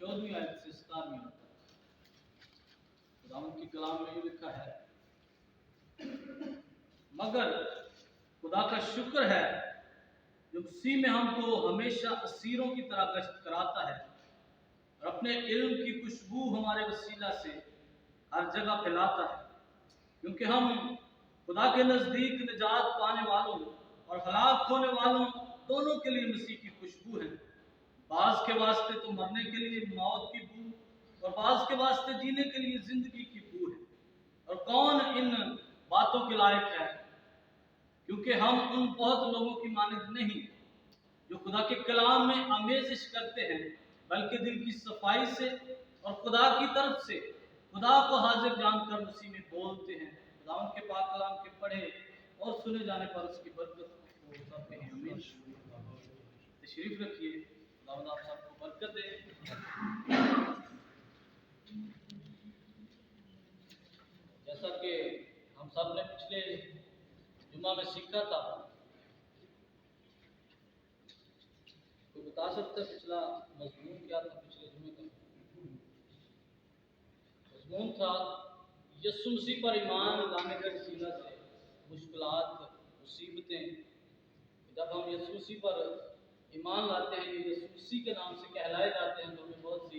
14वीं आयत से 17वीं आयत तक खुदावंद की कलाम में ये लिखा है, मगर खुदा का शुक्र है जो मसीह में हमको हमेशा असीरों की तरह गश्त कराता है और अपने इल्म की खुशबू हमारे वसीला से हर जगह फैलाता है, क्योंकि हम खुदा के नज़दीक निजात पाने वालों और हलाक होने वालों दोनों के लिए मसीह की खुशबू है। बाज के वास्ते तो मरने के लिए मौत की बू और बाज के वास्ते जीने के लिए जिंदगी की बू है। और कौन इन बातों के लायक है, क्योंकि हम उन बहुत लोगों की मानद नहीं जो खुदा के कलाम में आमेज़िश करते हैं, बल्कि दिल की सफाई से और खुदा की तरफ से खुदा को हाजिर जानकर मसीह में बोलते हैं। खुदावंद के पाक कलाम के पढ़े और सुने जाने पर उसकी बरकत को सबके हैं। आमीन। तशरीफ रखिए, खुदावंद आप सबको बरकत दे। जैसा कि हम सब ने पिछले जुमा में सीखा था, कोई बता सकता है पिछला मजमून क्या था? पिछले जुमे का मजमून था यीशु मसीह पर ईमान लाने के वसीला से मुश्किलात, मुसीबतें। जब हम यीशु मसीह पर ईमान लाते हैं, यीशु मसीह के नाम से कहलाए जाते हैं, तो हमें बहुत सी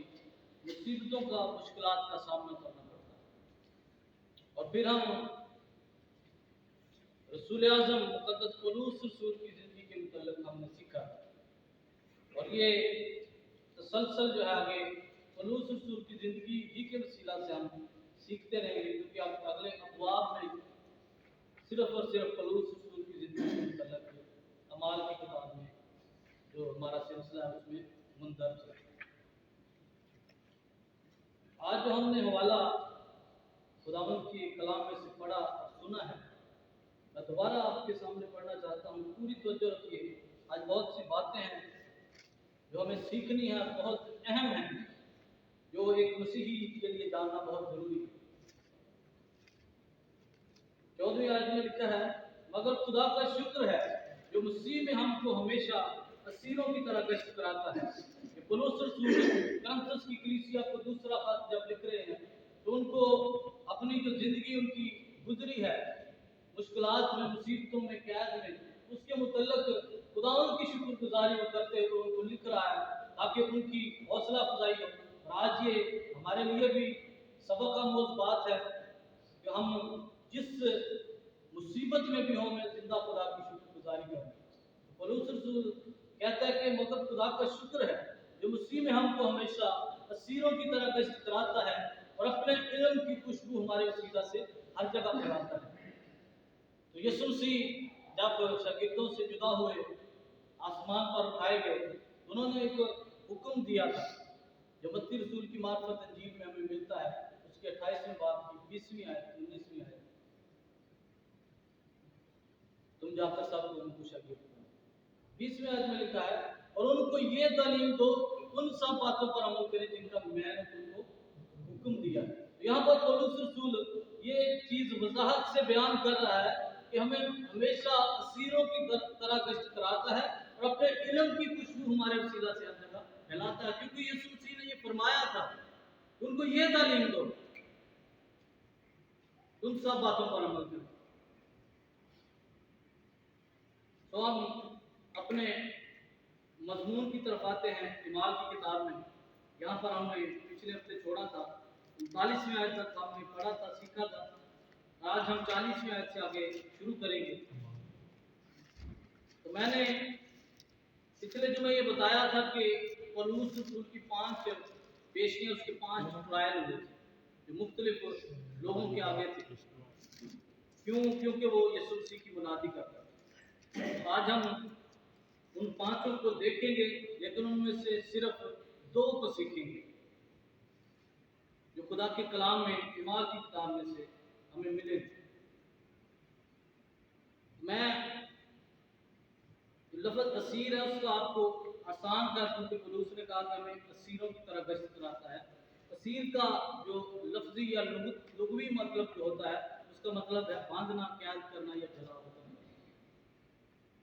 मुसीबतों का, मुश्किलात का सामना करना पड़ता है। और फिर हम रसूल आज़म मुक़द्दस पौलुस रसूल की ज़िंदगी के मुतल्लिक़ हमने सीखा, और ये तसलसल जो है आगे पौलुस रसूल की ज़िंदगी ही के वसीला से हम सीखते रहेंगे, क्योंकि आप अगले अबवाब में सिर्फ और सिर्फ पौलुस रसूल की ज़िंदगी के मुतल्लिक़ अमाल की किताब में जो हमारा सिलसिला है उसमें मुंदरज है। आज जो हमने हवाला खुदावंद की कलाम में से पढ़ा और सुना है, मैं दोबारा आपके सामने पढ़ना चाहता हूँ। पूरी तवज्जो रखिए। आज बहुत सी बातें हैं जो हमें सीखनी है, बहुत अहम है, जो एक मसीही के लिए जानना बहुत जरूरी है। 14वीं आयत में लिखा है, मगर खुदा का शुक्र है जो मसीह में हमको हमेशा असीरों की तरह गश्त कराता है। ये पौलुस रसूल कुरिन्थुस की कलीसिया को दूसरा खत जब लिख रहे हैं, तो उनको अपनी जो जिंदगी उनकी गुजरी है, मुश्किलात में, मुसीबतों में, कैद में, उसके मुतल्लिक़ खुदावंद की शुक्रगुजारी वो करते हुए उनको लिख रहा है, ताकि उनकी हौसला अफजाई हो। और आज ये हमारे लिए भी सबक आमोज़ बात है कि हम जिस मुसीबत में भी हों, मैं जिंदा खुदा की शुक्रगुजारी करूँ। पौलुस रसूल कहता है कि मगर खुदा का शुक्र है जो मसीह में हमको हमेशा असीरों की तरह गश्त कराता है और अपने इल्म की खुशबू हमारे वसीला से हर जगह फैलाता है। तो यीशु मसीह जब शागिर्दों से जुदा हुए, आसमान पर उठाए गए, तो उन्होंने एक हुक्म दिया था जो मत्ती रसूल की मार्फत इंजील में हमें मिलता है, उसके 28वें बाब की 20वीं आयत, 19वीं आयत, तुम जाकर सबको उनको शागिर्द बनाओ। 20वीं आयत में लिखा है, और उनको ये तालीम दो कि उन सब बातों पर अमल करें जिनका मैंने तुमको हुक्म दिया। तो यहाँ पर पौलुस रसूल ये चीज वजाहत से बयान कर रहा है कि हमें हमेशा असीरों की तरह गश्त कराता है और अपने इल्म की खुशबू हमारे वसीला से हर जगह फैलाता है, क्योंकि यीशु मसीह ने ये फरमाया था, उनको ये तालीम दो, उन सब बातों पर अमल करें। तो हम अपने मजमून की तरफ आते हैं इमाल की किताब में। यहाँ पर हमने पिछले हफ्ते छोड़ा था, 39वीं आयत तक हमने पढ़ा था, सीखा था। आज हम 40वीं आयत से आगे शुरू करेंगे। तो मैंने पिछले जुमे ये बताया था कि पौलुस रसूल की 5 पेशनियाँ, उसके 5 ट्रायल हुए थे जो मुख्तलिफ लोगों के आगे थे। क्यों? क्योंकि वो यीशु मसीह की बुनियादी करता था। आज हम उन 5 को देखेंगे, लेकिन उनमें से सिर्फ 2 को सीखेंगे जो खुदा के कलाम में, इमाल की किताब में से हमें मिले। मैं लफ्ज़ असीर है उसका आपको आसान कर दूं कि पौलुस ने कहा कि हमें असीरों की तरह गश्त कराता है। असीर का जो लफ्ज़ी या लुग़वी मतलब जो होता है, उसका मतलब है बांधना, कैद करना या जला हुआ करना।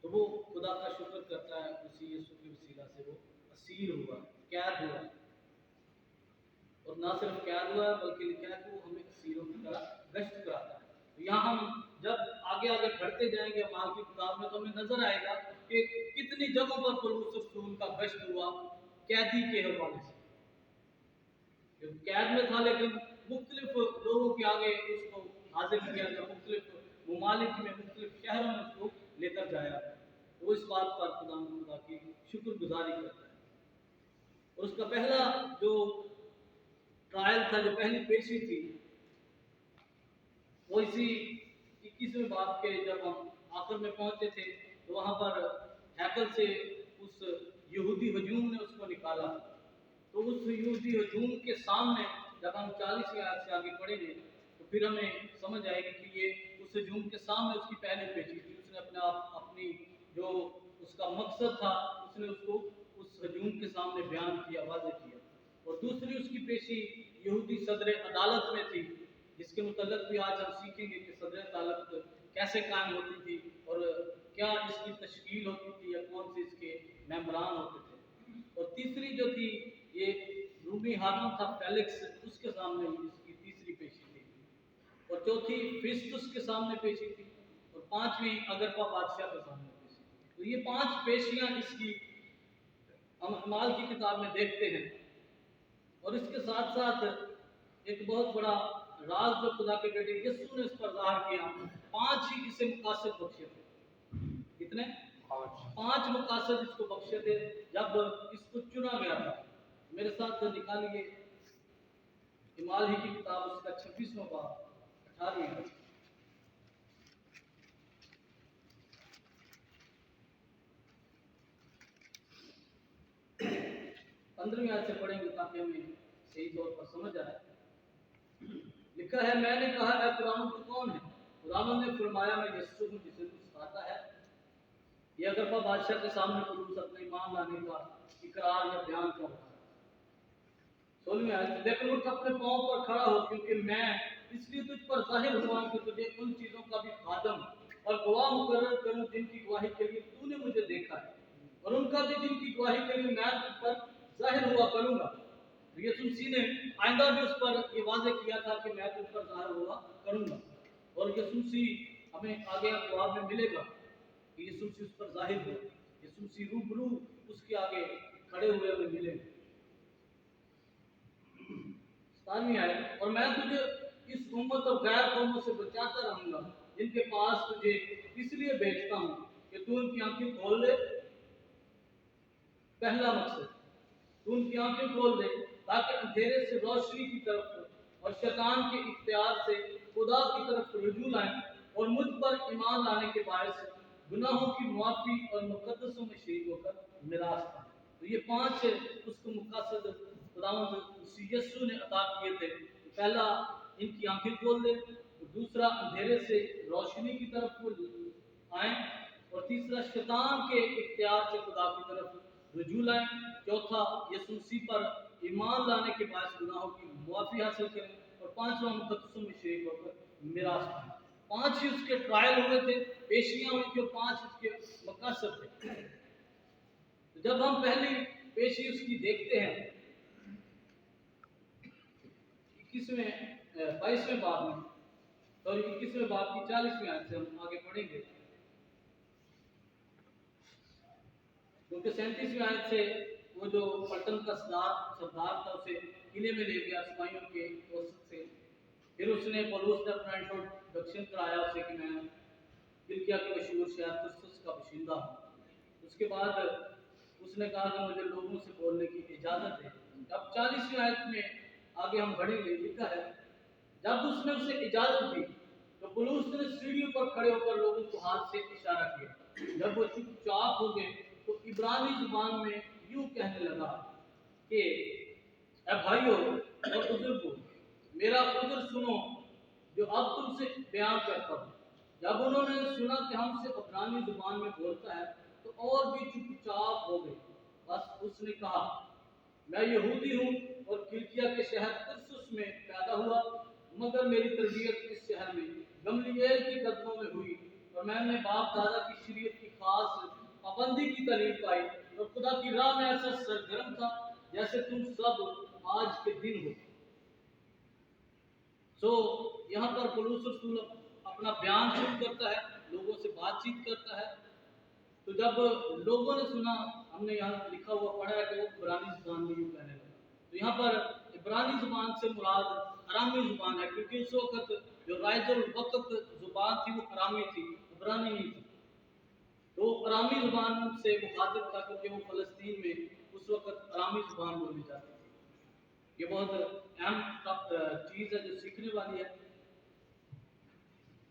तो वो खुदा का शुक्र करता है, उसी यीशु के वसीला से वो असीर हुआ, कैद हुआ। اور نہ صرف قید ہوا ہے بلکہ لکھا ہے کہ وہ ہمیں اسیروں کی طرح گشت کراتا ہے۔ تو یہاں ہم جب آگے آگے بڑھتے جائیں گے اعمال کی کتاب میں تو ہمیں نظر آئے گا کہ کتنی جگہوں پر پولس رسول کا گشت ہوا قیدی کے حوالے سے، جو قید میں تھا لیکن مختلف لوگوں کے آگے اس کو حاضر کیا گیا، مختلف ممالک میں مختلف شہروں میں اس کو لے کر جایا، وہ اس بات پر خدا کی شکر گزاری کرتا ہے۔ اور اس کا پہلا جو ٹرائل تھا، جو پہلی پیشی تھی، وہ اسی 21ویں باب کے جب ہم آخر میں پہنچے تھے تو وہاں پر ہیکل سے اس یہودی ہجوم نے اس کو نکالا، تو اس یہودی ہجوم کے سامنے جب ہم 40ویں آیت سے آگے پڑھیں گے تو پھر ہمیں سمجھ آئے گی کہ یہ اس ہجوم کے سامنے اس کی پہلی پیشی تھی۔ اس نے اپنی جو اس کا مقصد تھا اس نے اس کو اس ہجوم کے سامنے بیان کیا، واضح کیا۔ اور دوسری اس کی پیشی یہودی صدر عدالت میں تھی، جس کے متعلق بھی آج ہم سیکھیں گے کہ صدر عدالت کیسے قائم ہوتی تھی اور کیا اس کی تشکیل ہوتی تھی یا کون سے اس کے ممبران ہوتے تھے۔ اور تیسری جو تھی یہ رومی حاکم تھا فیلکس، اس کے سامنے اس کی تیسری پیشی تھی۔ اور چوتھی فیسٹس کے سامنے پیشی تھی، اور پانچویں اگرپا بادشاہ کے سامنے پیشی تھی۔ تو یہ 5 پیشیاں اس کی ہم اعمال کی کتاب میں دیکھتے ہیں۔ اور اس کے ساتھ ساتھ ایک بہت بڑا راز جو خدا کے بیٹے یسوع نے اس پر ظاہر کیا، 5 ہی اسے مقاصد بخشے تھے۔ کتنے؟ 5 مقاصد اس کو بخشے تھے جب اس کو چنا گیا تھا۔ میرے ساتھ نکالیے اعمال ہی کی کتاب، اس کا 26واں باب 18ویں آیت۔ 15ویں آیت سے پڑھیں گے تاکہ ہمیں صحیح طور پر سمجھ آئے۔ لکھا ہے، میں نے کہا اے خداوند تو کون ہے؟ خداوند نے فرمایا، میں یسوع ہوں جسے تو سکھاتا ہے۔ یہ اگرپا بادشاہ کے سامنے پولس اپنے ایمان لانے کا اقرار یا بیان کر رہا ہے۔ 16ویں آیت، لیکن اٹھ اپنے پاؤں پر کھڑا ہو، کیونکہ میں اس لیے تجھ پر ظاہر ہوا کہ تجھے ان چیزوں کا بھی خادم اور گواہ مقرر کروں جن کی گواہی کے لیے تو نے مجھے دیکھا ہے، اور ان کا بھی جن کی گواہی کے لیے میں تجھ پر ظاہر ہوا کروں گا۔ یسوع مسیح نے آئندہ بھی اس پر یہ واضح کیا تھا کہ میں تجھ پر ظاہر ہوا کروں گا، اور یسوع مسیح ہمیں آگے اخبار میں ملے گا کہ یسوع مسیح اس پر ظاہر ہوا، یسوع مسیح روبرو اس کے آگے کھڑے ہوئے ہمیں ملے گا۔ 17ویں آیت، اور میں تجھے اس امت اور غیر قوموں سے بچاتا رہوں گا جن کے پاس تجھے اس لیے بھیجتا ہوں کہ تو ان کی آنکھیں کھول دے۔ پہلا مقصد، تو ان کی آنکھیں کھول دے تاکہ اندھیرے سے روشنی کی طرف اور شیطان کے اختیار سے خدا کی طرف رجوع لائیں، اور مجھ پر ایمان لانے کے باعث گناہوں کی معافی اور مقدسوں میں شریک ہو کر میراث پائیں۔ تو یہ 5 اس کو مقاصد خداوند مسیح یسوع نے عطا کیے تھے۔ پہلا ان کی آنکھیں کھول دے، دوسرا اندھیرے سے روشنی کی طرف وہ آئیں، اور تیسرا شیطان کے اختیار سے خدا کی طرف رجوع لائیں، چوتھا یسوع مسیح پر ایمان لانے کے باعث گناہوں کی معافی حاصل کریں، اور پانچواں مقدسوں میں شریک ہو کر میراث پائیں۔ 5 ہی اس کے ٹرائل ہوئے تھے، پیشیاں ہوئی تھیں، اور 5 اس کے مقاصد تھے۔ جب ہم پہلی پیشی اس کی دیکھتے ہیں 22ویں باب میں، اور 21ویں باب کی 40ویں آیت سے ہم آگے پڑھیں گے، کیونکہ 37ویں آیت سے وہ جو پلٹن کا سردار تھا اسے قلعے میں لے گیا سپاہیوں کے وسط سے، پھر اس نے پولس نے اپنا انٹروڈکشن کرایا اسے کہ میں کلکیا کے مشہور شہر ترسس کا باشندہ ہوں۔ اس کے بعد اس نے کہا کہ مجھے لوگوں سے بولنے کی اجازت ہے۔ اب 40ویں آیت میں آگے ہم بڑھیں گے، لکھا ہے، جب اس نے اسے اجازت دی تو پولس نے سیڑھیوں پر کھڑے ہو کر لوگوں کو ہاتھ سے اشارہ کیا۔ جب وہ چپ چاپ ہو گئے تو عبرانی زبان میں یوں کہنے لگا کہ اے بھائیو اور بزرگو، میرا عذر سنو جو اب تم سے بیان کرتا ہوں۔ جب انہوں نے سنا کہ ہم سے عبرانی زبان میں بولتا ہے تو اور بھی چپ چاپ ہو گئے۔ بس اس نے کہا، میں یہودی ہوں اور کلکیا کے شہر ترسس میں پیدا ہوا، مگر میری تربیت اس شہر میں گملییل کے قدموں میں ہوئی، اور میں نے باپ دادا کی شریعت کی خاص پابندی کی تعلیم پائی، اور خدا کی راہ میں ایسا سرگرم تھا جیسے تم سب آج کے دن ہو۔ तो यहाँ पर पौलुस रसूल अपना बयान शुरू करता है, लोगों से बातचीत करता है। तो जब लोगों ने सुना, हमने यहाँ लिखा हुआ पढ़ा है कि वो इब्रानी जुबान में यूँ कहने लगा। तो यहाँ पर इब्रानी जुबान से मुराद अरामी जुबान है, क्योंकि उस वक्त जो राइजुल वक्त जुबान थी वो अरामी थी, इब्रानी नहीं थी। तो अरामी जुबान से मुखातिब था, क्योंकि वो फ़लस्तीन में उस वक्त अरामी जुबान बोली जाती थी। ये बहुत अहम चीज़ है जो सीखने वाली है,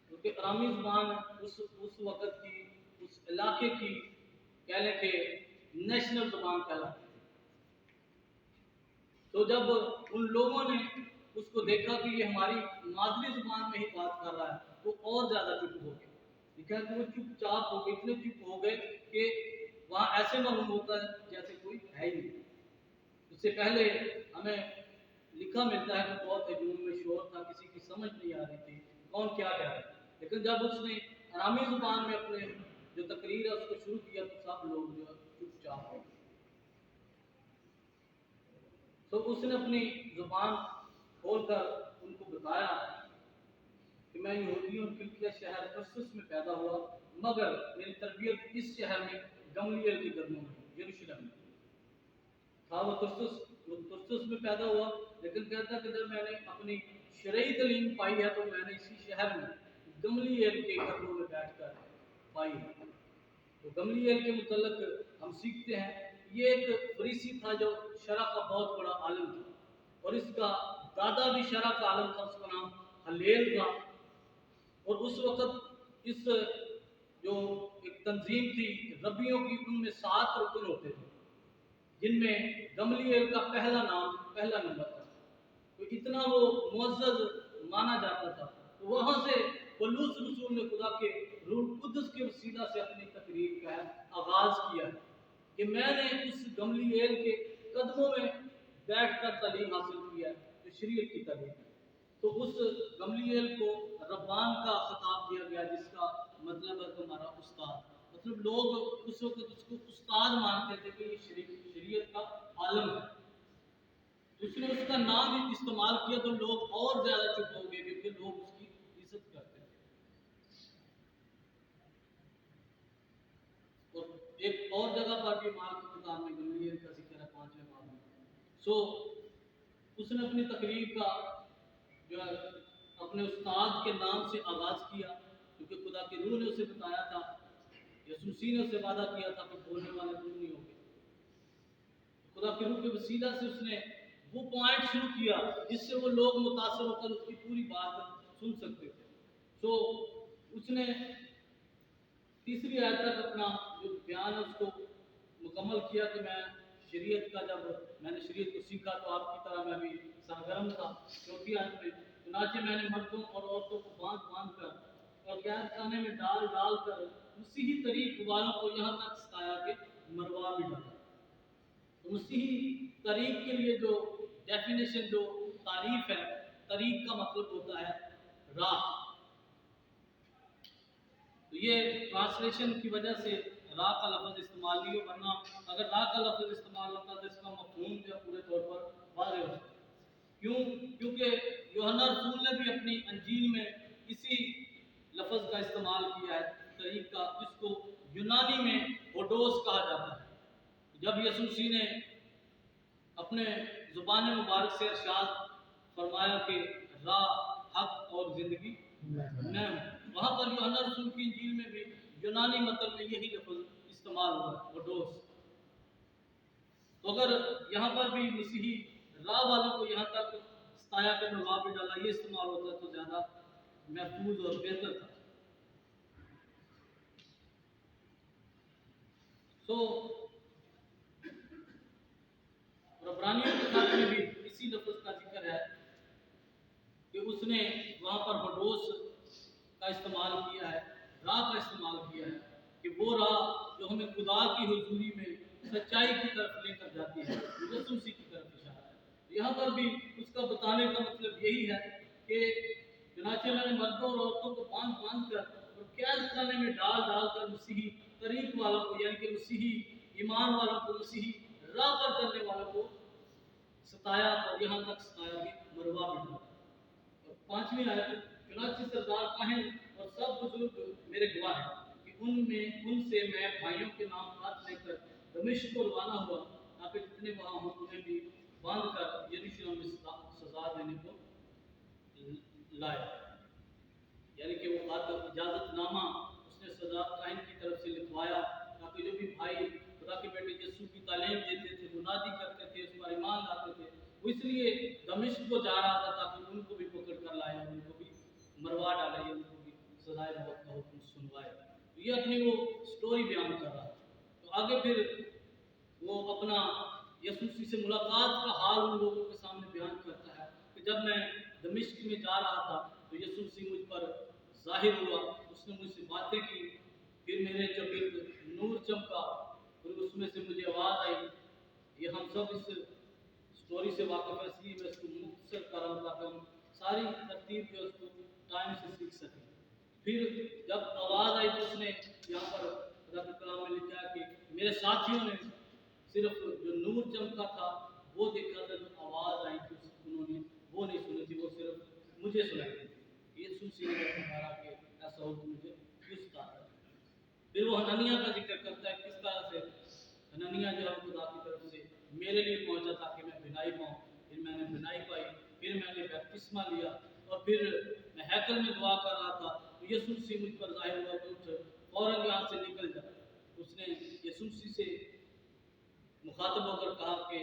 क्योंकि अरामी जुबान उस वक्त की, उस इलाके की कह लें कि नेशनल जुबान कहलाती थी। तो जब उन लोगों ने उसको देखा कि ये हमारी मादरी जुबान में ही बात कर रहा है, तो और ज़्यादा चुप हो गए। लिखा है कि वो चुपचाप हो गए, इतने चुप हो गए कि वहाँ ऐसे मालूम होता है जैसे कोई है ही नहीं। उससे पहले हमें लिखा मिलता है कि बहुत हजूम में शोर था, किसी की समझ नहीं आ रही थी कौन क्या कह रहा है। लेकिन जब उसने अरामी जुबान में अपने जो तकरीर है उसको शुरू किया, तो सब लोग जो चुपचाप हो गए। तो उसने अपनी जुबान खोलकर उनको बताया कि मैं यहूदियों और किलिकिया शहर तरसुस में पैदा हुआ, मगर मेरी तरबियत इस शहर में गमलीएल के कदमों में यरूशलेम में था। वो तरसुस में पैदा हुआ, लेकिन कहता कि जब मैंने अपनी शरई तालीम पाई है तो मैंने इसी शहर में गमलीएल के कदमों में बैठकर पाई है। तो गमलीएल के मुतल्लिक हम सीखते हैं, ये एक फरीसी था जो शरअ का बहुत बड़ा आलिम था, और इसका दादा भी शरअ का आलिम था, उसका नाम हलेल था। और उस वक़्त इस जो एक तंजीम थी रबियों की, उनमें 7 रुकन होते थे, जिनमें गमलीएल का पहला नंबर था। तो इतना वो मुअज़्ज़ज़ माना जाता था। तो वहाँ से पौलुस रसूल ने खुदा के रूह कुद्दस के वसीला से अपनी तकरीर का आगाज़ किया कि मैंने उस गमलीएल के कदमों में बैठकर तालीम हासिल की है, जो शरीयत की तालीम है। तो उस गमलीएल को रब्बान का खिताब दिया गया, जिसका मतलब है तुम्हारा उस्ताद। मतलब लोग उस वक्त उसको उस्ताद मानते थे कि ये शरीयत का आलम है। उसने उसका नाम ही इस्तेमाल किया तो लोग और ज्यादा चुप हो गए, क्योंकि लोग उसकी इज्जत करते थे। और एक और जगह पर भी माल की किताब में गमलीएल का जिक्र है 5वें बाब में। सो उसने अपनी तकरीर का जो है अपने उस्ताद के नाम से आगाज किया, क्योंकि खुदा की रूह ने उसे बताया था, यसूस मसीह ने उसे वादा किया था कि बोलने वाले तुम नहीं होगे। खुदा की रूह के वसीला से उसने वो पॉइंट शुरू किया जिससे वो लोग मुतासर होकर उसकी पूरी बात सुन सकते थे। तो उसने तीसरी आयत तक अपना जो बयान है उसको मुकम्मल किया कि मैं शरीयत का, जब मैंने शरीयत को सीखा तो आपकी तरह मैं भी सरगर्म था। चौथी आयत में, चुनाचे मैंने मर्दों और औरतों को बांध कर और कैद खाने में डाल कर मसीही तरीक वालों को यहाँ तक सताया कि मरवा भी डाला। तो मसीही तरीक के लिए जो डेफिनेशन, जो तारीफ है, तरीक का मतलब होता है राह। तो ये ट्रांसलेशन की वजह से राह का लफ्ज़ इस्तेमाल नहीं हो, वरना अगर राह का लफ्ज़ इस्तेमाल होता तो इसका मफ़हूम जो पूरे तौर पर वाज़ेह होता। क्यों? क्योंकि यूहन्ना रसूल ने भी अपनी अंजील में इसी लफ्ज़ का इस्तेमाल किया है, तरीक का, जिसको यूनानी में होडोस कहा जाता है। जब यसूस मसीह ने अपने ज़ुबान मुबारक से इरशाद फरमाया कि राह, हक और ज़िंदगी मैं हूँ, वहाँ पर यूहन्ना रसूल की इंजील में भी यूनानी मतलब में यही लफ्ज़ इस्तेमाल हुआ, होडोस। तो अगर यहाँ पर भी मसीही राह वालों को यहाँ तक सताया के मरवा भी डाला, ये इस्तेमाल होता तो ज़्यादा महफूज और बेहतर था। सो इब्रानियों के खाते में भी इसी लफ्ज़ का जिक्र है कि उसने वहाँ पर होडोस का इस्तेमाल किया है, राह का इस्तेमाल किया है, कि वो राह जो हमें खुदा की हुजूरी में सच्चाई की तरफ लेकर जाती है, यसूस मसीह की तरफ इशारा है। यहाँ पर भी उसका बताने का मतलब यही है कि चुनाचे मैंने मर्दों और औरतों को बांध कर और कैद खाने में डाल कर मसीही तरीक वालों को, यानी कि मसीही ईमान वालों को, मसीही राह पर चलने वालों को सताया, और यहाँ तक सताया कि मरवा भी डाला। 5वीं आयत, चुनांचे सरदार काहिन और सब बुजुर्ग मेरे गवाह हैं कि उनसे मैं भाइयों के नाम हाथ लेकर दमिश्क को रवाना हुआ, ताकि जितने वहाँ हों उन्हें भी बांध कर यरूशलेम में सजा देने को लाए। यानी कि वो इजाजतनामा उसने सजा काहिन की तरफ से लिखवाया, ताकि जो भी भाई खुदा के बेटे यीशु की तालीम देते थे, मुनादी करते थे, उस पर ईमान लाते थे, वो इसलिए दमिश्क को जा रहा था ताकि उनको भी पकड़ कर लाए और उनको भी मरवा डाले, उनको भी सजाए मौत का हुक्म सुनवाए। तो ये अपनी वो स्टोरी बयान कर रहा था। तो आगे फिर वो अपना यीशु मसीह से मुलाकात का हाल उन लोगों के सामने बयान करता है कि जब मैं दमिश्क में जा रहा था तो यीशु मसीह मुझ पर जाहिर हुआ, उसने मुझसे बातें की, फिर मेरे चबीर नूर चमका और उसमें से मुझे आवाज़ आई। ये हम सब इस स्टोरी से वाकिफ है, इसलिए मैं इसको मुख्तसर कर रहा हूँ ताकि हम सारी तरतीब जो उसको टाइम से सीख सकें। फिर जब आवाज़ आई तो उसने यहाँ पर खुदा के कलाम में लिखा है कि मेरे साथियों ने सिर्फ जो नूर चमका था वो देखा था, जो आवाज़ आई थी उन्होंने वो नहीं सुनी थी, वो सिर्फ मुझे सुनाई दी थी। यीशु मसीह ने बताया कि ऐसा हुक्म मुझे किसका है। फिर वो हननिया का जिक्र करता है, किस तरह से हननिया जो है खुदा की तरफ से मेरे लिए पहुंचा ताकि मैं बिनाई पाऊँ। फिर मैंने बिनाई पाई, फिर मैंने बपतिस्मा लिया और फिर मैं हैकल में दुआ कर रहा था तो यीशु मसीह मुझ पर जाहिर हुआ कि उठ फौरन यहाँ से निकल जा। उसने यीशु मसीह से मुखातब होकर कहा कि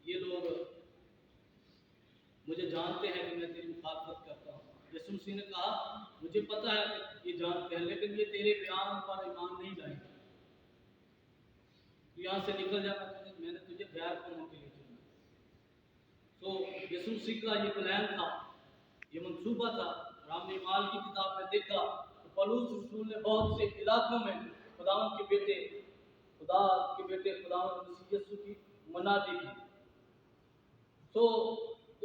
ये लोग मुझे जानते हैं कि मैं तेरी मुखातबत करता हूँ। यीशु मसीह ने कहा मुझे पता है कि ये जानते हैं, लेकिन ये तेरे बयान पर ईमान नहीं लाएंगे। तो यहाँ से निकल जाना, मैंने तुझे गैर कौमों के लिए चुना। तो यीशु मसीह का ये प्लान था, ये मंसूबा था। और हमने माल की किताब में देखा तो पौलुस रसूल ने बहुत से इलाकों में खुदावंद के बेटे खुदावंद मसीह यीशु की मनादी की। तो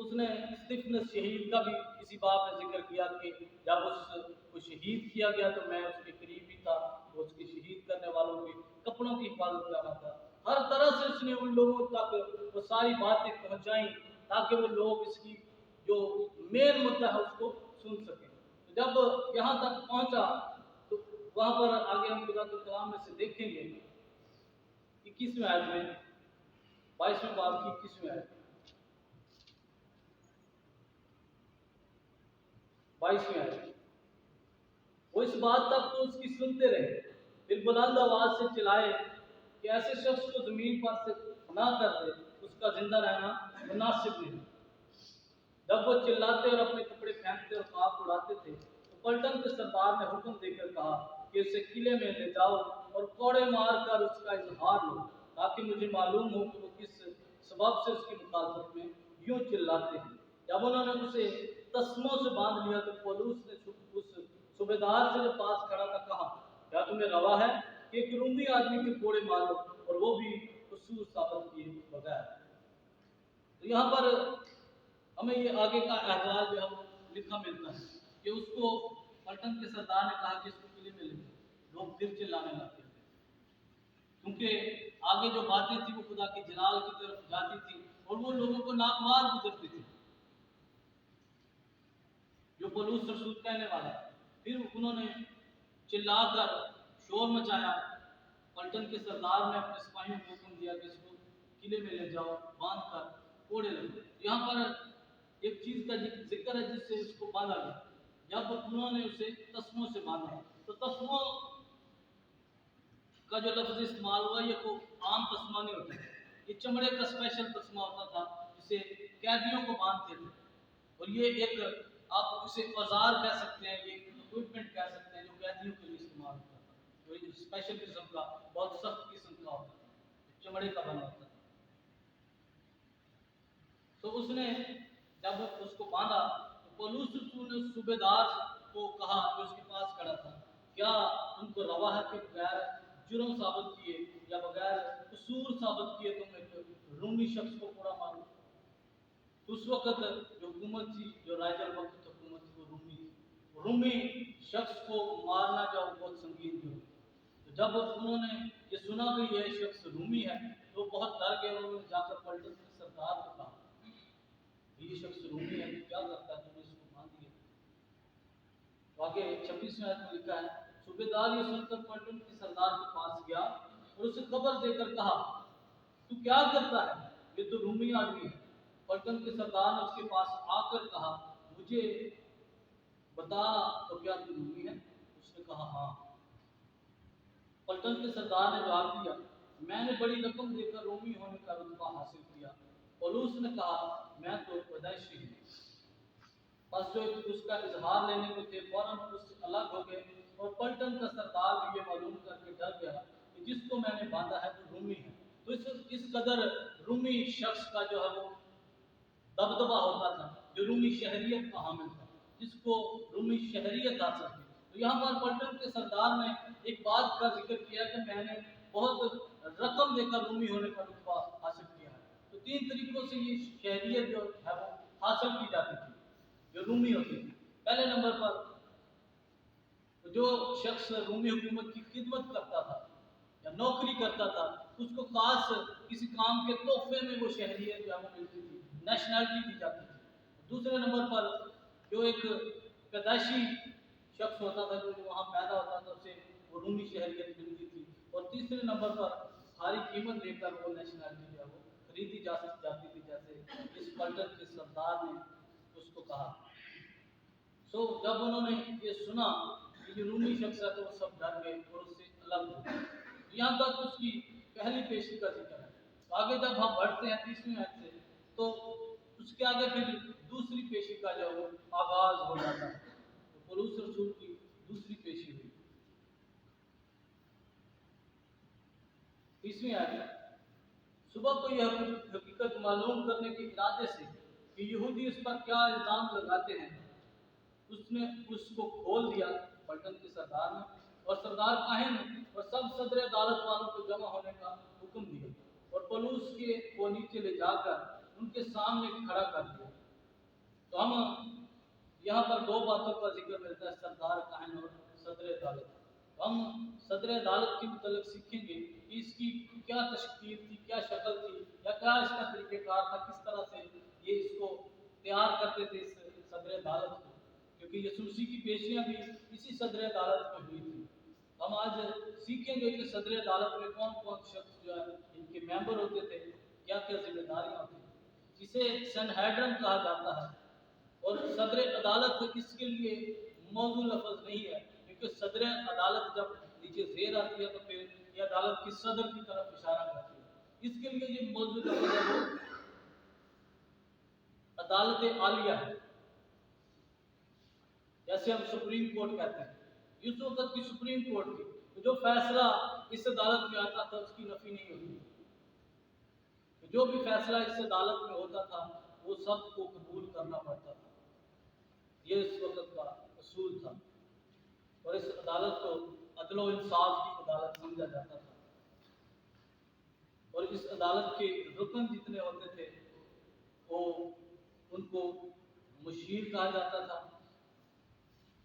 उसने स्टिफनस शहीद का भी इसी बात में जिक्र किया कि जब उसको शहीद किया गया तो मैं उसके करीब ही था, तो उसके शहीद करने वालों के कपड़ों की हिफाजत कर रहा था। हर तरह से उसने उन लोगों तक वो सारी बातें पहुंचाई ताकि वो लोग इसकी जो मेन मुद्दा है उसको सुन सकें। तो जब यहाँ तक पहुंचा तो वहाँ पर आगे हम खुदा के कलाम में से देखेंगे 21वें आयत में, 22वें बाब की 21वें आयत, 22वें आयत, वो इस बात तक तो उसकी सुनते रहे, फिर बुलंद आवाज से चिल्लाए कि ऐसे शख्स को जमीन पर से ना कर दे, उसका जिंदा रहना मुनासिब नहीं। जब वो चिल्लाते और अपने कपड़े फेंकते और खाक उड़ाते थे तो पलटन के सरदार ने हुक्म देकर कहा कि उसे किले में ले जाओ और कोड़े मार कर उसका इजहार लो, ताकि मुझे मालूम हो कि वो किस सबब से उसकी मुखालफत में यूं चिल्लाते हैं। जब उन्होंने उसे तस्मों से बांध लिया तो पौलुस ने उस सूबेदार से जो पास खड़ा था कहा, क्या तुम्हें रवा है कि एक रूमी आदमी के कोड़े मारो और वो भी कसूर साबित किए बगैर। तो यहाँ पर हमें ये आगे का अहवाल जो है वो लिखा मिलता है कि उसको पलटन के सरदार ने कहा कि इसको किले में ले जाओ। लोग फिर चिल्लाने लगते थे क्योंकि आगे जो बातें थी वो खुदा की जलाल की तरफ जाती थी और वो लोगों को नागवार गुजरती थी जो पौलुस रसूल कहने वाला है। फिर उन्होंने चिल्लाकर शोर मचाया। पलटन के सरदार ने अपने सिपाहियों को हुक्म दिया कि इसको किले में ले जाओ, बांध कर कोड़े लगे। यहाँ पर एक चीज का जिक्र है जिससे उसको बांधा गया। जब उन्होंने उसे तस्मों से बांधा तो तस्मों का जो लफ्ज इस्तेमाल हुआ ये को आम तस्मा नहीं होता, ये चमड़े का स्पेशल तस्मा होता था जिसे कैदियों को बांधते थे। और ये एक आप उसे औजार कह सकते हैं, ये इक्विपमेंट कह सकते हैं जो कैदियों के लिए इस्तेमाल होता था। तो ये स्पेशल किस्म का बहुत सख्त किस्म का होता था, चमड़े का बना होता था। तो उसने जब उसको बांधा तो पौलुस रसूल ने उस सूबेदार को कहा जो उसके पास खड़ा था, क्या तुमको रवा है कि बगैर जुर्म साबित किए या बगैर कसूर साबित किए तुम एक रूमी शख्स को कोड़ा मारो? तो उस वक्त जो हुकूमत थी, जो राजल वक्त हुकूमत थी, वो रूमी थी। रूमी शख्स को मारना जो बहुत संगीन थी। तो जब उन्होंने ये सुना कि यह शख्स रूमी है तो बहुत डर गए। उन्होंने जाकर पलटन के सरदार को कहा ये शख्स रूमी है, क्या करता है, तुम इसको आगे 26वें आयत में लिखा है, सूबेदार ये सुनकर पलटन के सरदार के पास गया और उसे खबर देकर कहा, तू क्या करता है, ये तो रूमी आदमी है। पलटन के सरदार ने उसके पास आकर कहा, मुझे बता तो क्या तू रूमी है? उसने कहा हाँ। पलटन के सरदार ने जवाब दिया, मैंने बड़ी रकम देकर रोमी होने का रुतबा हासिल किया। पौलुस ने कहा, मैं तो पैदाइशी हूँ। बस जो उसका इजहार लेने को थे फौरन उससे अलग हो गए और पलटन का सरदार भी ये मालूम करके डर गया कि जिसको मैंने बांधा है वो रूमी है। तो इस कदर रूमी शख्स का जो है वो दबदबा होता था, जो रूमी शहरियत का हामिल था, जिसको रूमी शहरियत हासिल थी। तो यहाँ पर पलटन के सरदार ने एक बात का जिक्र किया कि मैंने बहुत रकम देकर रूमी होने का रुतबा हासिल किया है। तो 3 तरीकों से ये शहरियत जो है वो हासिल की जाती थी, जो रूमी होती थी। पहले नंबर पर जो शख्स रूमी हुकूमत की खिदमत करता था या नौकरी करता था, उसको खास किसी काम के तोहफे में वो शहरियत जो है वो मिलती थी, नेशनैलिटी दी जाती थी। दूसरे नंबर पर जो एक पैदाइशी शख्स होता था, जो वहाँ पैदा होता था, उसे वो रूमी शहरियत मिलती थी। और तीसरे नंबर पर भारी कीमत देकर वो नेशनैलिटी जो है वो खरीदी जाती थी, जैसे इस पलटन के सरदार ने उसको कहा। जब उन्होंने ये सुना कि ये रूमी शख्स है तो वो सब डर गए और उससे अलग हो गए। यहाँ तक उसकी पहली पेशी का जिक्र है। तो आगे जब हम बढ़ते हैं 30वीं आयत से, तो उसके आगे फिर दूसरी पेशी का जो वो आगाज हो जाता है। तो पौलुस रसूल की दूसरी पेशी हुई। 30वीं आयत, सुबह को यह हकीकत मालूम करने के इरादे से कि यहूदी इस पर क्या इल्जाम लगाते हैं, उसने उसको खोल दिया पलटन के सरदार ने, और सरदार काहिन और सब सदर अदालत वालों को जमा होने का हुक्म दिया और पौलुस के को नीचे ले जाकर उनके सामने खड़ा कर दिया। तो हम यहाँ पर 2 बातों का जिक्र मिलता है, सरदार काहिन और सदर अदालत। तो हम सदर अदालत के मुतालिक सीखेंगे कि इसकी क्या तशकील थी, क्या शक्ल थी, या क्या इसका तरीक़ेकार था, किस तरह से ये इसको तैयार करते थे इस सदर अदालत को, क्योंकि यीशु मसीह की पेशियाँ भी इसी सदर अदालत में हुई थी। हम आज सीखेंगे कि सदर अदालत में कौन कौन शख्स जो है इनके मेंबर होते थे, क्या क्या जिम्मेदारियाँ होती थी। इसे सनहेड्रिन कहा जाता है और सदर अदालत इसके लिए मौजू लफ्ज़ नहीं है, क्योंकि सदर अदालत जब नीचे जेर आती है तो फिर ये अदालत की सदर की तरफ इशारा करती है। इसके लिए ये मौजू लफ्ज़ है वो अदालत आलिया है, जैसे हम सुप्रीम कोर्ट कहते हैं। इस वक्त की सुप्रीम कोर्ट थी, तो जो फैसला इस अदालत में आता था उसकी नफी नहीं होती। तो जो भी फैसला इस अदालत में होता था वो सबको कबूल करना पड़ता था। ये इस वक्त का असूल था और इस अदालत को अदल व इंसाफ की अदालत समझा जाता था। और इस अदालत के रुकन जितने होते थे वो उनको मुशीर कहा जाता था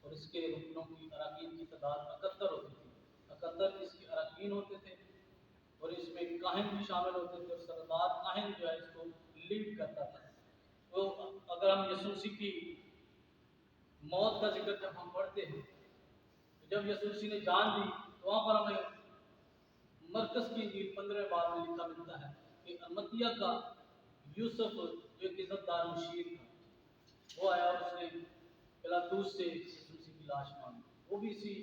और इसके रुकनों की अराकीन की तादाद 71 होती थी। 71 इसके अराकीन होते थे और इसमें काहिन भी शामिल होते थे और सरदार काहिन जो है इसको लीड करता था। तो अगर हम यीशु मसीह की मौत का जिक्र जब हम पढ़ते हैं, तो जब यीशु मसीह ने जान दी तो वहाँ पर हमें मरकस की इंजील 15वें बाब में लिखा मिलता है कि अरमतिया का यूसुफ जो एक इज़्ज़तदार मुशीर था, वो आया और उसने पिलातूस से यीशु मसीह की लाश मांगी। वो भी इसी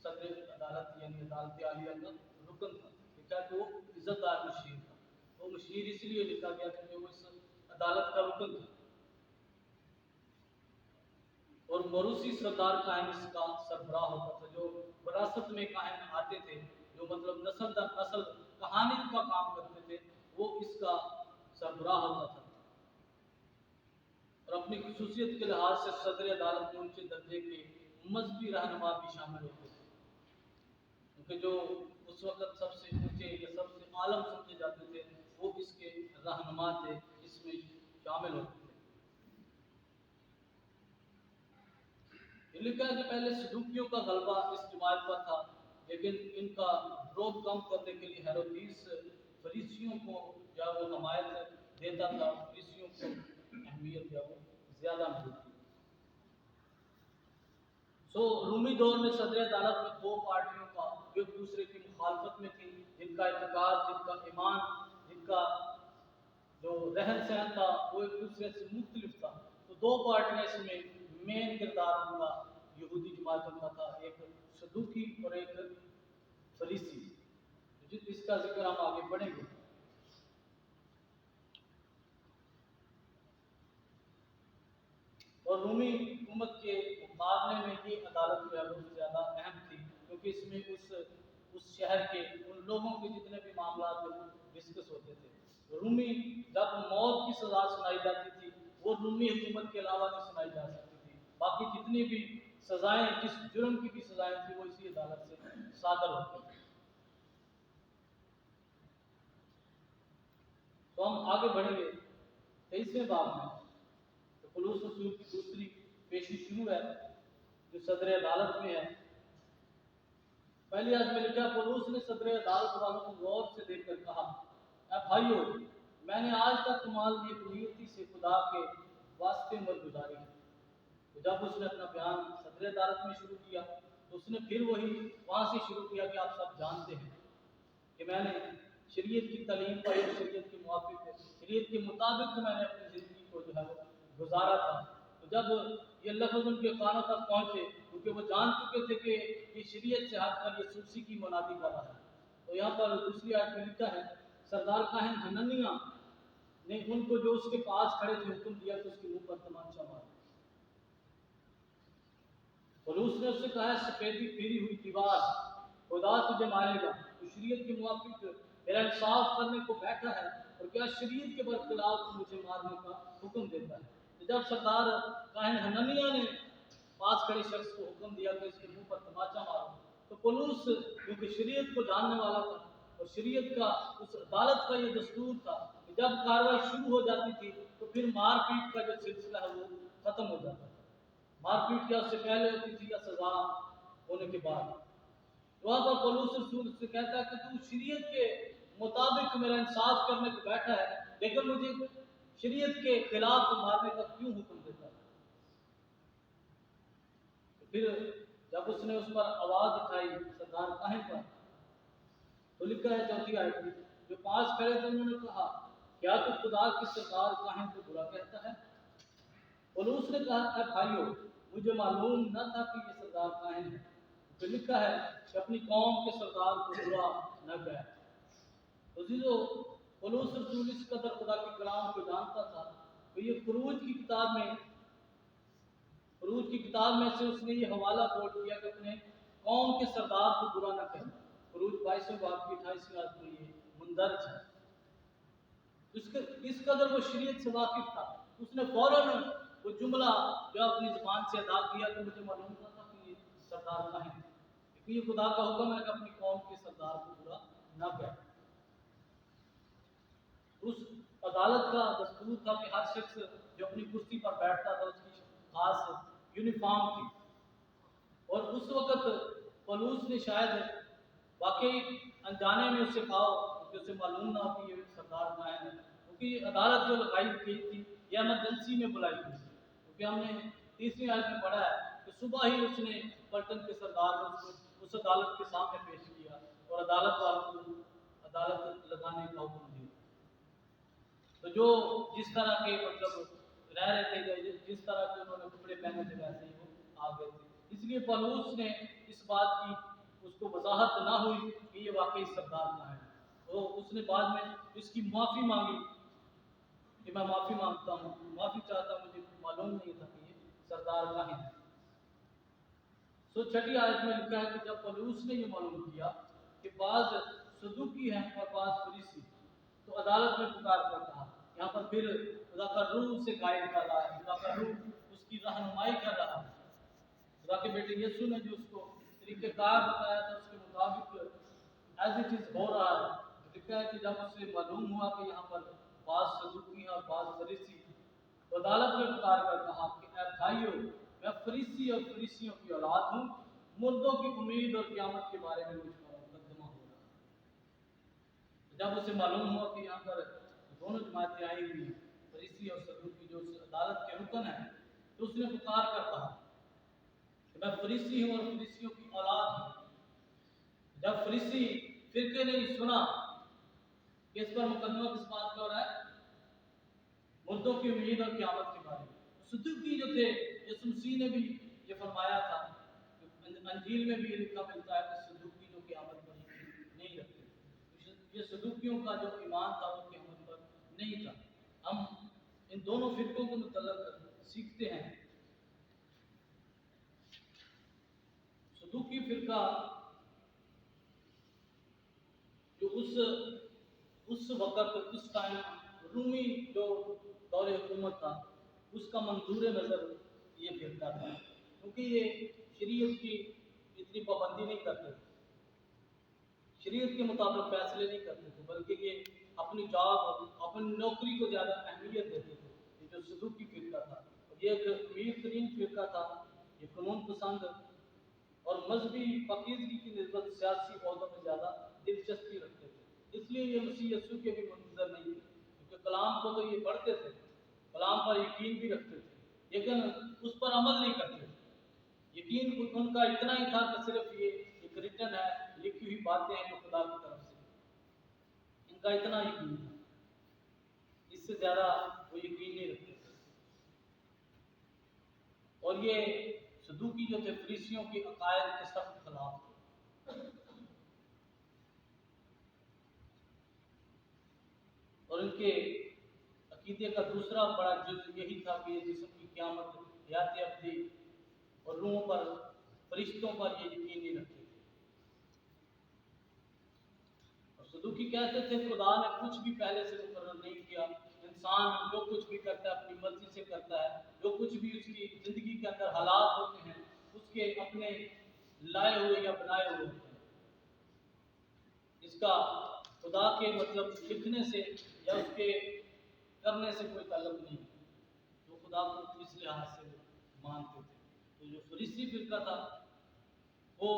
सदर अदालत यानी अदालत आलिया का रुकन था। लिखा कि वो इज़्ज़तदार मुशीर था। वो मुशीर इसलिए लिखा गया क्योंकि वो इस अदालत का रुकन था। और मरूसी सरदार काहिन इसका सरबराह होता था, जो विरासत में काहिन आते थे, जो मतलब नस्ल दर नस्ल कहानी का काम करते थे, वो इसका सरबराह होता था। और अपनी खसूसियत के लिहाज से सदर अदालत में ऊंचे दर्जे के मजहबी रहनुमा भी शामिल होते थे, क्योंकि जो उस वक्त सबसे ऊंचे या सबसे आलम समझे जाते थे वो इसके रहनुमा थे, इसमें शामिल होते थे। लिखा है कि पहले सदूकियों का गलबा इस जमात पर था, लेकिन इनका रोब कम करने के लिए हेरोदीस फरीसियों को या वो हमायत देता था, फरीसियों को अहमियत या वो ज़्यादा मिलती। तो रूमी दौर में सदर अदालत में दो पार्टियों का जो एक दूसरे की मुखालफत में थी, जिनका इत्तेकाद, जिनका ईमान, जिनका जो रहन सहन था वो एक दूसरे से मुख्तलिफ था। तो दो पार्टियां इसमें मेन किरदार उनका यहूदी जमात का था, एक सदूकी और एक फरीसी, इसका जिक्र हम आगे पढ़ेंगे। और रूमी हुकूमत के मुकाबले में ये अदालत जो है बहुत ज़्यादा अहम थी, क्योंकि इसमें उस शहर के उन लोगों के जितने भी मामला थे वो डिस्कस होते थे। रूमी जब मौत की सज़ा सुनाई जाती थी वो रूमी हुकूमत के अलावा नहीं सुनाई जा सकती थी। बाकी जितनी भी सज़ाएँ, जिस जुर्म की भी सज़ाएँ थी वो इसी अदालत से सादर होती थी। तो हम आगे बढ़ेंगे 23वें बाब में। तो पुलूस रसूल की दूसरी पेशी शुरू है जो सदर अदालत में है। पहली आयत में लिखा, पुलूस ने सदर अदालत वालों को गौर से देखकर कहा, ऐ भाइयों, मैंने आज तक तुम्हारी एक नीति से खुदा के वास्ते उम्र गुजारी है। तो जब उसने अपना बयान सदर अदालत में शुरू किया तो उसने फिर वही वहाँ से शुरू किया कि आप सब जानते हैं कि मैंने शरीयत की तालीम पाई, शरीयत के मुआफिक, शरीयत के मुताबिक तो मैंने अपनी ज़िंदगी को जो है वो गुजारा था। तो जब ये लफ्ज़ उनके कानों तक पहुँचे, क्योंकि वो जान चुके थे कि ये शरीयत से हटकर ये सूसी की मुनादी कर रहा है। तो यहाँ पर दूसरी आयत में लिखा है, सरदार काहिन हननिया ने उनको जो उसके पास खड़े थे हुक्म दिया कि उसके मुंह पर तमाचा मारो। पुलूस ने उससे कहा, सफेदी फिरी हुई दीवार, खुदा तुझे मारेगा। तो शरीयत के मुआफिक मेरा इंसाफ करने को बैठा है और क्या शरीयत के बरखिलाफ मुझे मारने का हुक्म देता है। तो जब सरदार काहिन हननिया ने पास खड़े शख्स को हुक्म दिया कि इसके मुंह पर तमाचा मारो, तो पुलूस क्योंकि शरीयत को जानने वाला था और शरीयत का उस अदालत का ये दस्तूर था कि जब कार्रवाई शुरू हो जाती थी तो फिर मारपीट का जो सिलसिला है वो खत्म हो जाता था। मारपीट क्या उससे पहले होती थी या सजा होने के बाद। वहां पर पुलूस रसूल से कहता है कि तू शरीयत के मुताबिक मेरा इंसाफ करने को बैठा है, लेकिन मुझे शरीयत के खिलाफ मारने का क्यों हुक्म देता है। तो फिर जब उसने उस पर आवाज उठाई सरदार काहिन पर, तो लिखा है चौथी आयत में, जो पास खड़े थे उन्होंने कहा, क्या तू खुदा की सरदार काहिन को बुरा कहता है। पुलूस ने कहा, भाइयों, मुझे मालूम न था कि ये सरदार काहिन है। तो लिखा है कि अपनी कौम के सरदार को बुरा न कहे। तो जो पुलूस रसूल इस कदर खुदा के कलाम को जानता था, तो ये फरूज की किताब में से उसने ये हवाला कोट किया कि अपने कौम के सरदार को बुरा न कहे। फरूज 22वें बाब की 28वीं आयत में ये मुंदरज है। इस कदर वो शरीयत से वाकिफ था, उसने फौरन वो जुमला जो अपनी जुबान से अदा किया कि मुझे मालूम न था कि ये सरदार काहिन है, क्योंकि ये खुदा का हुक्म है कि अपनी कौम के सरदार को बुरा न कहे। उस अदालत का दस्तूर था कि हर शख्स जो अपनी कुर्सी पर बैठता था उसकी खास यूनिफॉर्म थी। और उस वक्त पुलूस ने शायद वाकई अनजाने में उसे कहा कि उसे मालूम ना हो कि ये सरदार काहिन है, क्योंकि अदालत जो लगाई गई थी ये इमरजेंसी में बुलाई गई थी। क्योंकि हमने तीसरी आयत में पढ़ा है कि सुबह ही उसने पलटन के सरदार को उसको उस अदालत के सामने पेश किया और अदालत वालों को अदालत लगाने का हुक्म दिया। तो जो जिस तरह के मतलब रह रहे थे, जिस तरह के उन्होंने कपड़े पहने थे, वैसे ही वो आ गए थे। इसलिए पलूस ने इस बात की उसको वजाहत ना हुई कि ये वाकई सरदार का है। तो उसने बाद में इसकी माफ़ी मांगी कि मैं माफ़ी मांगता हूँ, माफ़ी चाहता हूँ, मुझे मालूम नहीं था कि ये सरदार का है। सो छठी आयत में लिखा है कि जब पलूस ने ये मालूम किया कि बाज सदूकी हैं और बाज फरीसी, तो अदालत में पुकार कर कहा। यहाँ पर फिर खुदा का रूह उसे गाइड कर रहा है, खुदा का रूह उसकी रहनुमाई कर रहा है। खुदा के बेटे यीशु ने जो उसको तरीक़ेकार बताया था उसके मुताबिक एज इट इज़ हो रहा है। लिखा है कि जब उसे मालूम हुआ कि यहाँ पर बाज सदूकी हैं और बाज फरीसी, तो अदालत में पुकार कर कहा कि ऐ भाइयों, मैं फरीसी और फरीसियों की औलाद हूँ, मुर्दों की उम्मीद और क़यामत के बारे में मुझ पर मुकदमा हो रहा है। जब उसे मालूम हुआ कि यहाँ पर दोनों जमातें आई हुई हैं, फरीसी और सदूकी, जो उस अदालत के रुकन हैं, तो उसने पुकार कर कहा کہ میں فریسی ہوں اور فریسیوں کی اولاد ہوں۔ جب فریسی فرقے نے یہ سنا کہ اس پر مقدمہ کس بات کا ہو رہا ہے، مردوں کی امید اور قیامت کے بارے میں، صدوقی جو تھے، یسوع مسیح نے بھی یہ فرمایا تھا، انجیل میں بھی یہ لکھا ملتا ہے کہ صدوقی جو قیامت پر نہیں رکھتے، یہ صدوقیوں کا جو ایمان تھا وہ قیامت پر نہیں تھا۔ ہم ان دونوں فرقوں کے متعلق سیکھتے ہیں۔ صدوقی فرقہ جو اس وقت اس ٹائم رومی جو دور حکومت تھا اس کا منظور نظر یہ فرقہ تھا، کیونکہ یہ شریعت کی اتنی پابندی نہیں کرتے تھے، شریعت کے مطابق فیصلے نہیں کرتے تھے، بلکہ یہ اپنی جاب اپنی نوکری کو زیادہ اہمیت دیتے تھے۔ یہ جو صدوقی فرقہ تھا یہ ایک امیر ترین فرقہ تھا، یہ قانون پسند اور مذہبی پاکیزگی کی نسبت سیاسی عہدوں میں زیادہ دلچسپی رکھتے تھے۔ اس لیے یہ مسیح یسوع کے بھی منتظر نہیں تھے، کیونکہ کلام کو تو یہ پڑھتے تھے، کلام پر یقین بھی رکھتے تھے، لیکن اس پر عمل نہیں کرتے تھے۔ یقین ان کا اتنا ہی تھا کہ صرف یہ ایک ریٹن ہے، لکھی ہوئی باتیں ہیں جو خدا کی طرف سے، ان کا اتنا یقین تھا، اس سے زیادہ وہ یقین نہیں رکھتے تھے۔ اور یہ صدوقی جو تھے فریسیوں کے عقائد کے سخت خلاف تھے، اور ان کے عقیدے کا دوسرا بڑا جز یہی تھا کہ جسم کی قیامت، حیات ابدی اور روحوں پر، فرشتوں پر یہ یقین نہیں رکھتے تھے۔ اور صدوقی کہتے تھے خدا نے کچھ بھی پہلے سے مقرر نہیں کیا، انسان جو کچھ بھی کرتا ہے اپنی مرضی سے کرتا ہے، جو کچھ بھی اس کی زندگی کے اندر حالات ہوتے ہیں اس کے اپنے لائے ہوئے یا بنائے ہوئے ہوتے ہیں، اس کا خدا کے مطلب لکھنے سے یا اس کے کرنے سے کوئی تعلق نہیں ہے، تو خدا کو اس لحاظ سے مانتے تھے۔ تو جو فریسی فرقہ تھا وہ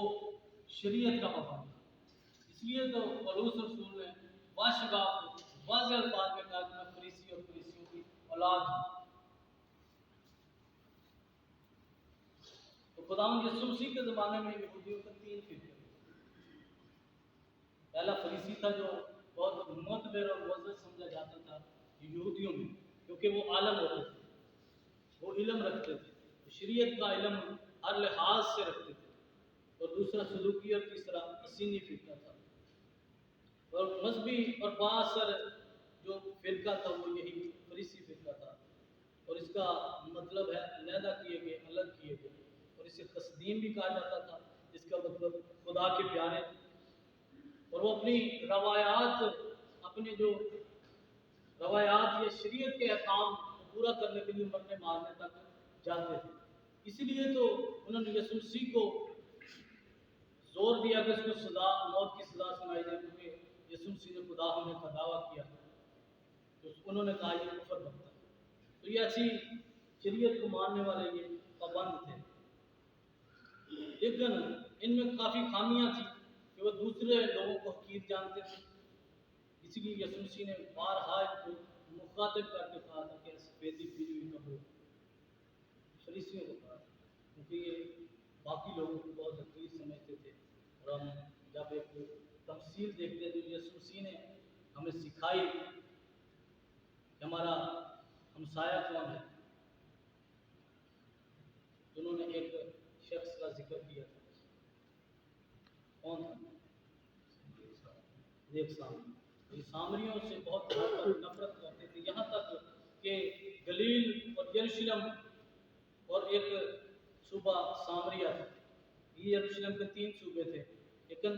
شریعت کا پابند تھا، اس لیے تو پولس رسول نے باشگاف واضح الفاظ میں کہا کہ میں فریسی اور فریسیوں کی اولاد ہوں۔ تو خداوند یسوع مسیح کے زمانے میں یہودیوں کے 3 فرقے تھے۔ پہلا فریسی تھا جو بہت معتبر اور معزز سمجھا جاتا تھا یہودیوں میں، کیونکہ وہ عالم ہوتے تھے، وہ علم رکھتے تھے، شریعت کا علم ہر لحاظ سے رکھتے تھے۔ اور دوسرا صدوقی اور تیسرا اسینی فرقہ تھا۔ اور مذہبی اور بااثر جو فرقہ تھا وہ یہی فریسی فرقہ تھا، اور اس کا مطلب ہے علیحدہ کیے گئے، الگ کیے گئے، اور اسے قصدین بھی کہا جاتا تھا، جس کا مطلب خدا کے پیارے، اور وہ اپنی روایات، اپنے جو روایات یا شریعت کے احکام کو پورا کرنے کے لیے مرنے مارنے تک جاتے تھے۔ اسی لیے تو انہوں نے یسوع مسیح کو زور دیا کہ اس کو سزا، موت کی سزا سنائی جائے، کیونکہ یسوع مسیح نے خدا ہونے کا دعویٰ کیا، تو انہوں نے کہا یہ کفر بنتا ہے۔ تو یہ ایسی شریعت کو ماننے والے یہ پابند تھے، لیکن ان میں کافی خامیاں تھیں کہ وہ دوسرے لوگوں کو حقیر جانتے تھے۔ اس لیے یسوع مسیح نے بارہا ان کو مخاطب کر کے کہا تھا کہ سفیدی پھری ہوئی قبروں، فریسیوں کو کہا، کیونکہ یہ باقی لوگوں کو بہت حقیر سمجھتے تھے۔ اور ہم جب ایک تمثیل دیکھتے ہیں جو یسوع مسیح نے ہمیں سکھائی کہ ہمارا ہمسایہ کون ہے، تو انہوں نے ایک شخص کا ذکر کیا تھا، کون تھا؟ ایک سامری۔ یہ سامریوں سے بہت نفرت کرتے تھے، یہاں تک کہ گلیل اور یروشلم اور ایک صوبہ سامریہ تھا، یہ یروشلم کے 3 صوبے تھے، لیکن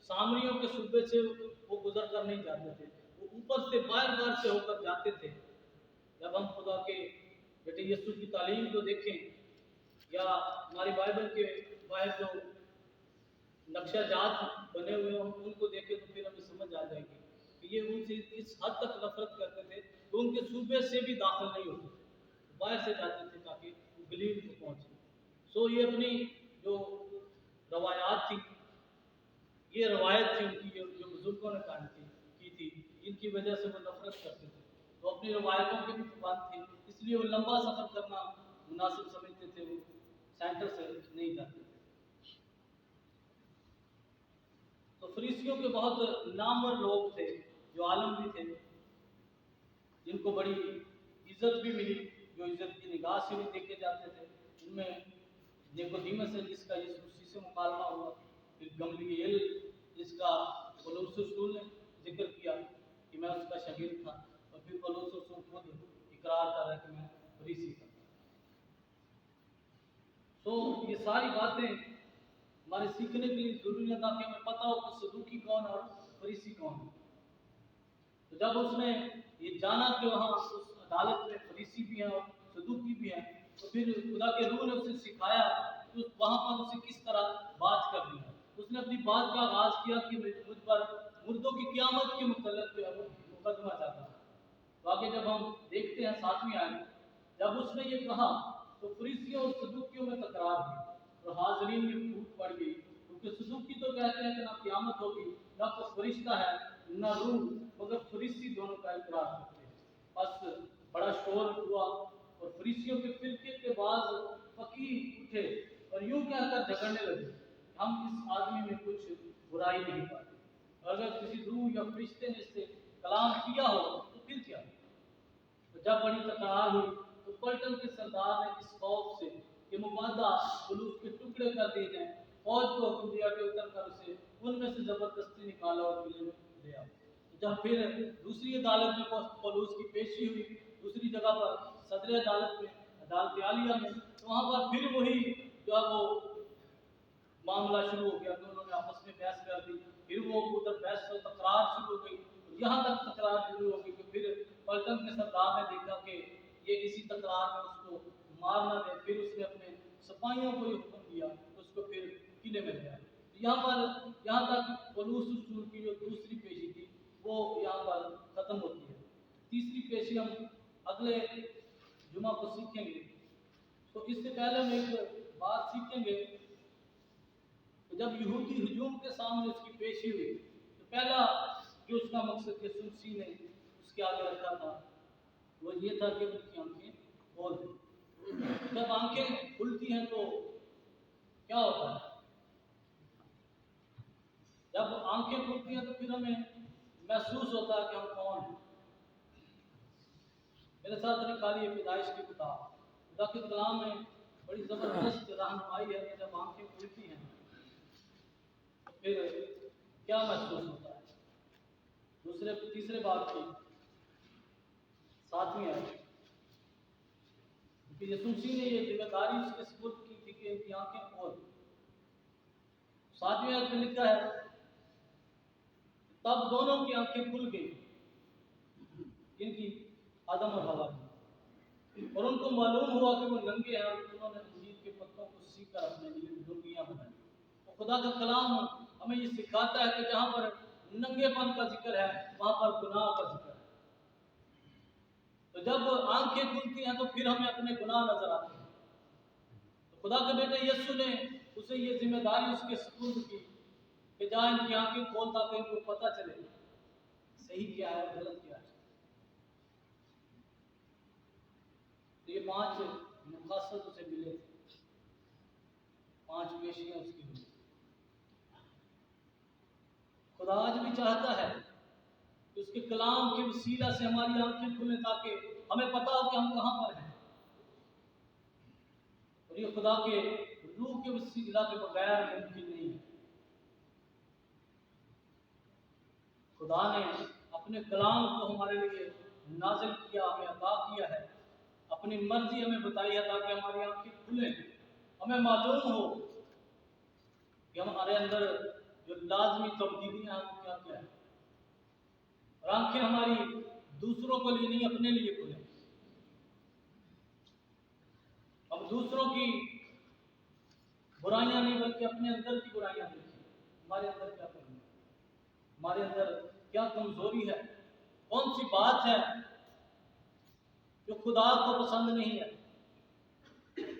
سامریوں کے صوبے سے وہ گزر کر نہیں جاتے تھے، وہ اوپر سے باہر سے ہو کر جاتے تھے۔ جب ہم خدا کے بیٹے یسوع کی تعلیم کو دیکھیں یا ہماری بائبل کے باہر جو نقشہ جات بنے ہوئے ہیں ان کو دیکھیں تو پھر ہمیں سمجھ آ جائے گی کہ یہ ان سے اس حد تک نفرت کرتے تھے کہ ان کے صوبے سے بھی داخل نہیں ہوتے تھے، باہر سے جاتے تھے تاکہ وہ گلیل کو پہنچے۔ سو یہ اپنی جو روایات تھی، یہ روایت تھی ان کی جو بزرگوں نے قائم کی تھی، ان کی وجہ سے وہ نفرت کرتے تھے، تو اپنی روایتوں کے بھی پابند تھے، اس لیے وہ لمبا سفر کرنا مناسب سمجھتے تھے، وہ सेंटर से नहीं करते। तो फरीसियों के बहुत नामवर लोग थे, जो आलम भी थे, जिनको बड़ी इज्जत भी मिली, जो इज्जत की निगाह से भी देखे जाते थे। उनमें निकोदेमस है, जिसका यीशु मसीह से मुकालमा हुआ, फिर गमलीएल, जिसका पौलुस रसूल ने जिक्र किया कि मैं उसका शागिर्द था, और फिर पौलुस रसूल खुद इकरार कर रहा है कि मैं फरीसी था। तो ये सारी बातें हमारे सीखने के लिए जरूरी है, ताकि हमें पता हो कि सदूकी कौन और फरीसी कौन है। तो जब उसने ये जाना कि वहाँ उस अदालत में फरीसी भी हैं और सदूकी भी हैं, तो फिर खुदा के रूह ने उसे सिखाया कि वहाँ पर उसे किस तरह बात करनी है। उसने अपनी बात का आगाज किया कि मुझ पर मुर्दों की क़यामत के मुतल्लिक़ जो है वो मुकदमा चाहता है। तो आगे जब हम देखते हैं 7वीं आयत, जब उसने ये कहा तो फरीसियों और सदूकियों में तकरार हुई और हाज़रीन में फूट पड़ गई, क्योंकि सदूकी तो कहते हैं कि ना क़यामत होगी, ना कोई फरिश्ता है, ना रूह, मगर फरीसी दोनों का इकरार करते हैं। बस बड़ा शोर हुआ और फरीसियों के फिरके के बाद फकीह उठे और यूं कहकर झगड़ने लगे, हम इस आदमी में कुछ बुराई नहीं पाते, अगर किसी रूह या फरिश्ते ने इससे कलाम किया हो तो फिर क्या। तो जब बड़ी तकरार हुई तो पलटन के सरदार ने इस खौफ से कि मुबादा पौलुस के टुकड़े कर दिए जाएं, फौज को हुक्म दिया कि उतर कर उसे उनमें से जबरदस्ती निकाला और किले में ले आओ। तो जब फिर दूसरी अदालत में पौलुस की पेशी हुई, दूसरी जगह पर सदर अदालत में, अदालत आलिया में, तो वहाँ पर फिर वही जो है वो मामला शुरू हो गया कि उन्होंने आपस में बहस कर दी। फिर वो उधर बहस और तकरार शुरू हो गई, यहाँ तक तकरार शुरू हो गई कि फिर पलटन के सरदार ने देखा कि ये इसी तकरार में उसको मार ना दे, फिर उसने अपने सिपाहियों को ये हुक्म दिया, उसको फिर किले में गया। यहाँ तक पौलुस रसूल की जो दूसरी पेशी थी वो यहाँ पर खत्म होती है। तीसरी पेशी हम अगले जुमा को सीखेंगे। तो इससे पहले हम एक बात सीखेंगे, तो जब यहूदी हुजूम के सामने उसकी पेशी हुई तो पहला जो उसका मकसद यीशु मसीह ने उसके आगे रखा था वो ये था कि उनकी आंखें खोल दें। जब आंखें खुलती हैं तो क्या होता है? जब आंखें खुलती हैं तो फिर हमें महसूस होता है कि हम कौन हैं। मेरे साथ निकालिए पैदाइश की किताब, खुदा के कलाम में बड़ी ज़बरदस्त रहनुमाई है कि जब आंखें खुलती हैं तो फिर क्या महसूस होता है। तीसरे बात की 7वीं आयत, कि यीशु मसीह ने ये जिम्मेदारी उसके सुपुर्द की थी कि इनकी आंखें खोल। 7वीं आयत में लिखा है, तब दोनों की आंखें खुल गई, इनकी आदम और हवा की, और उनको मालूम हुआ कि वो नंगे हैं, और उन्होंने अंजीर के पत्तों को सीख कर अपने लिए लुंगियां बनाई। तो खुदा का कलाम हमें ये सिखाता है कि जहाँ पर नंगेपन का जिक्र है वहाँ पर गुनाह का जिक्र है। तो जब आंखें खुलती हैं तो फिर हमें अपने गुनाह नजर आते हैं। तो खुदा के बेटे यीशु ने उसे ये जिम्मेदारी उसके सुपुर्द की कि जा इनकी आंखें खोल, ताकि इनको पता चले सही क्या है और गलत क्या है। तो ये 5 मुकासद उसे मिले थे, 5 पेशियां उसकी हुई। खुदा आज भी चाहता है कि उसके कलाम के वसीला से हमारी आंखें खुलें, ताकि हमें पता हो कि हम कहाँ पर हैं। और ये खुदा के रूह के वसीला के बगैर मुमकिन नहीं है। खुदा ने अपने कलाम को हमारे लिए नाज़िल किया, हमें अता किया है, अपनी मर्जी हमें बताई है, ताकि हमारी आंखें खुलें, हमें मालूम हो कि हमारे अंदर जो लाजमी तब्दीलियां हैं वो क्या क्या है। और आंखें हमारी दूसरों के लिए नहीं, अपने लिए खुलें। हम दूसरों की बुराइयां नहीं, बल्कि अपने अंदर की बुराइयां देखें। हमारे अंदर क्या कमी है, हमारे अंदर क्या कमजोरी है, कौन सी बात है जो खुदा को पसंद नहीं है,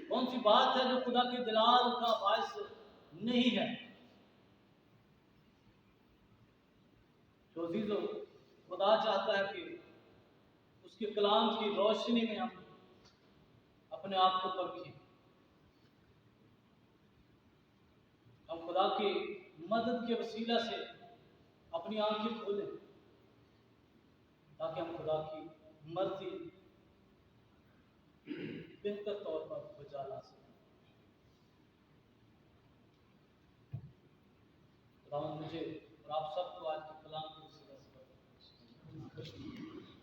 कौन सी बात है जो खुदा के जलाल का बायस नहीं है। तो अजीजों, खुदा चाहता है कि उसके कलाम की रोशनी में हम अपने आप को परखें, خدا کی مدد کے وسیلہ سے اپنی آنکھیں کھولیں تاکہ ہم خدا کی مرضی بہتر طور پر بجا لا سکیں۔ خدا مجھے اور آپ سب کو آج کے کلام کی وسیلہ سے